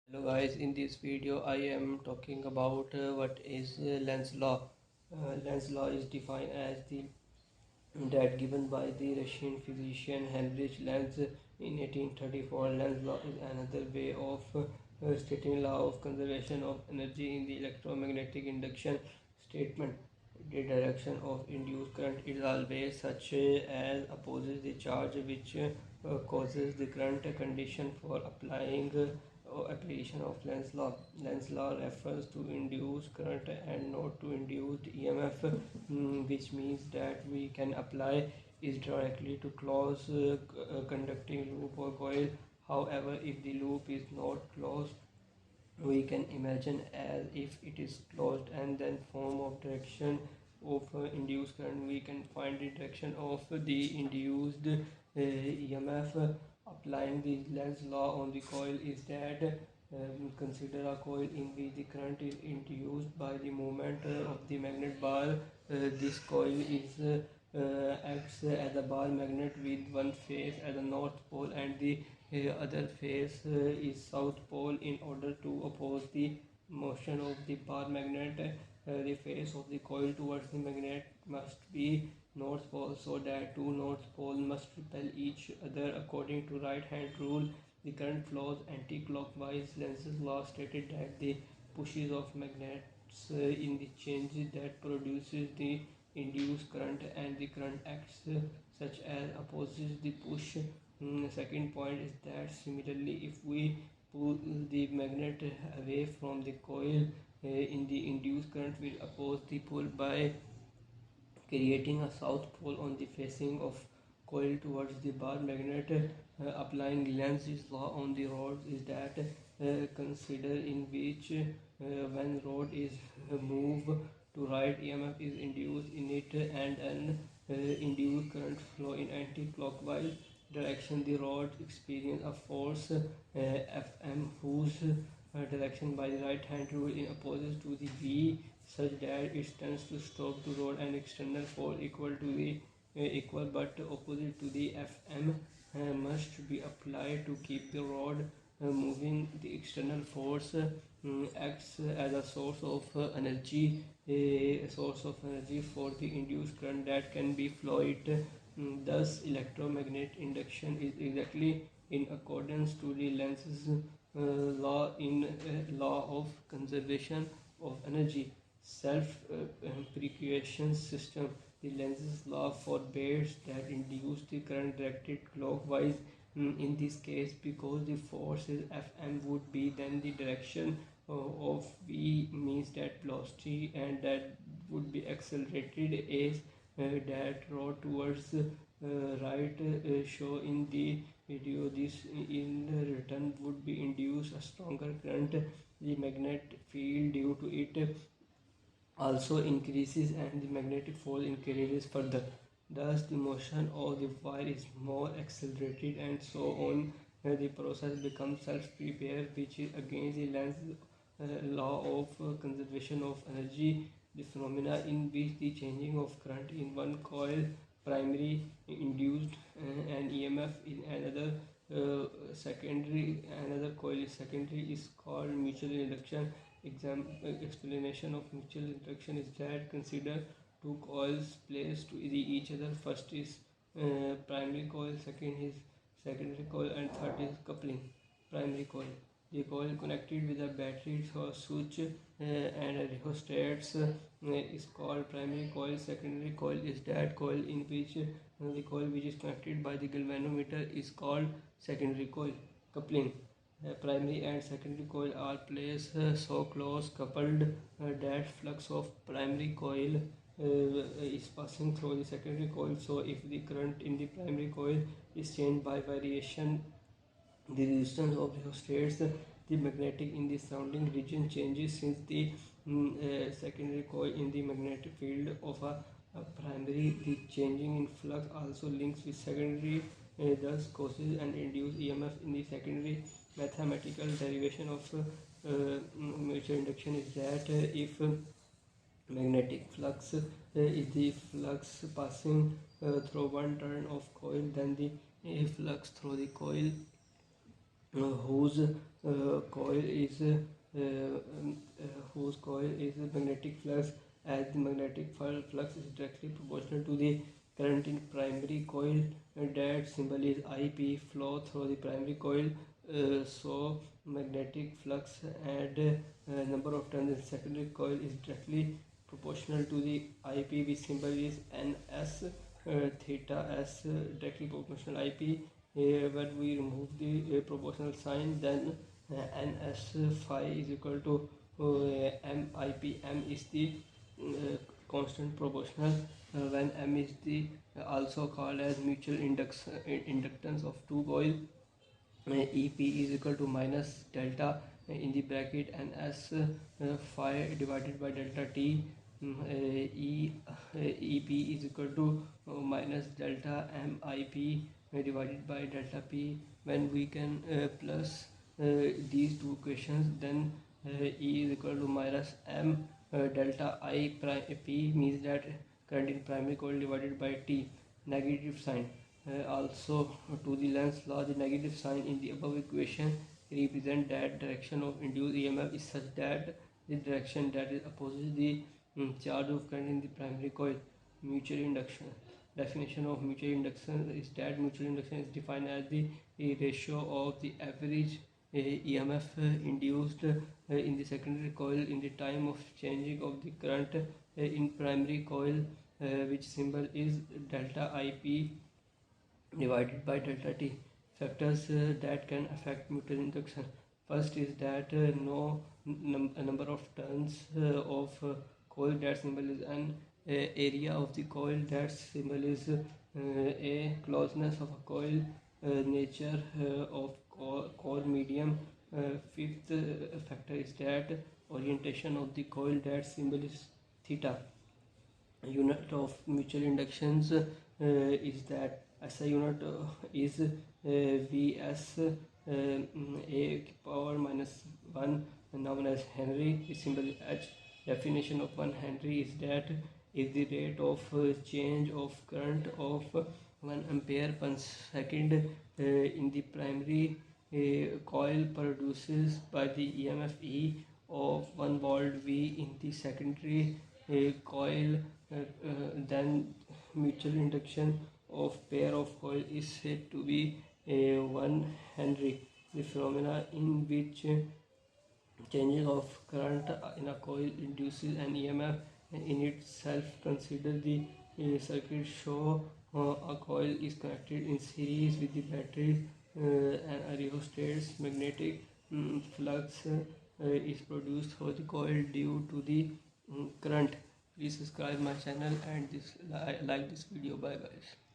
Hello guys, in this video I am talking about what is Lenz law. Lenz law is defined as the that given by the Russian physician Heinrich Lenz in 1834. Lenz law is another way of stating law of conservation of energy in the electromagnetic induction statement. The direction of induced current is always such as opposes the charge which causes the current. Condition for applying application of Lenz law. Lenz law refers to induced current and not to induced EMF, which means that we can apply is directly to close conducting loop or coil. However, if the loop is not closed, we can imagine as if it is closed, and then form of direction of induced current. We can find the direction of the induced EMF. Applying the Lenz law on the coil is that consider a coil in which the current is induced by the movement of the magnet bar. This coil is acts as a bar magnet with one face as a north pole and the other face is south pole. In order to oppose the motion of the bar magnet, the face of the coil towards the magnet must be north pole, so that two north poles must repel each other. According to right hand rule, the current flows anti-clockwise. Lenz's law stated that the pushes of magnets in the change that produces the induced current, and the current acts such as opposes the push. Second point is that similarly, if we pull the magnet away from the coil, in the induced current will oppose the pull by creating a south pole on the facing of coil towards the bar magnet. Applying Lenz's law on the rods is that consider in which when rod is moved to right, EMF is induced in it and an induced current flow in anti-clockwise direction. The rod experience a force Fm whose direction by the right hand rule in opposes to the V, such that it tends to stop the rod. An external force equal to the equal but opposite to the Fm must be applied to keep the rod moving. The external force acts as a source of energy, a source of energy for the induced current that can be flowed. Thus, electromagnetic induction is exactly in accordance to the Lenz's law in law of conservation of energy. Self-precaution system. The Lenz's law forbids that induce the current directed clockwise. In this case, because the force is Fm would be then the direction of V, means that velocity and that would be accelerated as that rod towards right show in the video. This in return would be induce a stronger current. The magnetic field due to it also increases and the magnetic force increases further. Thus, the motion of the wire is more accelerated, and so on. The process becomes self-repair, which is against the Lenz's law of conservation of energy. The phenomena in which the changing of current in one coil primary induced an EMF in another another coil is secondary is called mutual induction. Explanation of mutual induction is that consider two coils placed to each other. First is primary coil, second is secondary coil, and third is coupling. Primary coil, the coil connected with a battery switch and a rheostat is called primary coil. Secondary coil is that coil in which the coil which is connected by the galvanometer is called secondary coil. Coupling, primary and secondary coil are placed so close coupled that flux of primary coil is passing through the secondary coil. So if the current in the primary coil is changed by variation the resistance of the rheostats, the magnetic in the surrounding region changes. Since the secondary coil in the magnetic field of a primary, the changing in flux also links with secondary, thus causes an induced EMF in the secondary. Mathematical derivation of mutual induction is that if magnetic flux is the flux passing through one turn of coil, then the flux through the coil whose coil is whose coil is magnetic flux, as the magnetic flux is directly proportional to the current in primary coil. That symbol is IP, flow through the primary coil. So magnetic flux and number of turns in secondary coil is directly proportional to the IP, which symbol is NS. Theta S directly proportional IP. When we remove the proportional sign, then NS phi is equal to MIP. M is the constant proportional, when M is the also called as mutual inductance of two coils. EP is equal to minus delta in the bracket NS phi divided by delta T. EP is equal to minus delta MIP divided by delta P. When we can plus these two equations, then E is equal to minus M delta I prime P, means that current in primary coil divided by T. Negative sign. Also, to the Lenz law, the negative sign in the above equation represent that direction of induced EMF is such that the direction that is opposite the charge of current in the primary coil. Mutual induction. Definition of mutual induction is that mutual induction is defined as the ratio of the average EMF induced in the secondary coil in the time of changing of the current in primary coil, which symbol is delta IP divided by delta T. Factors that can affect mutual induction. First is that no number of turns of coil, that symbol is N. Area of the coil, that symbol is A. Closeness of a coil, nature of core medium. Fifth factor is that orientation of the coil, that symbol is theta. Unit of mutual inductions is that SI unit is Vs a power minus 1, known as Henry. The symbol is H. Definition of 1 Henry is that is the rate of change of current of 1 ampere per second in the primary coil produces by the EMF E of 1 volt V in the secondary coil. Then mutual induction of pair of coil is said to be 1 Henry. The phenomena in which changing of current in a coil induces an EMF in itself. Consider the circuit show a coil is connected in series with the battery and a rheostat. Magnetic flux is produced through the coil due to the current. Please subscribe my channel and like this video. Bye guys.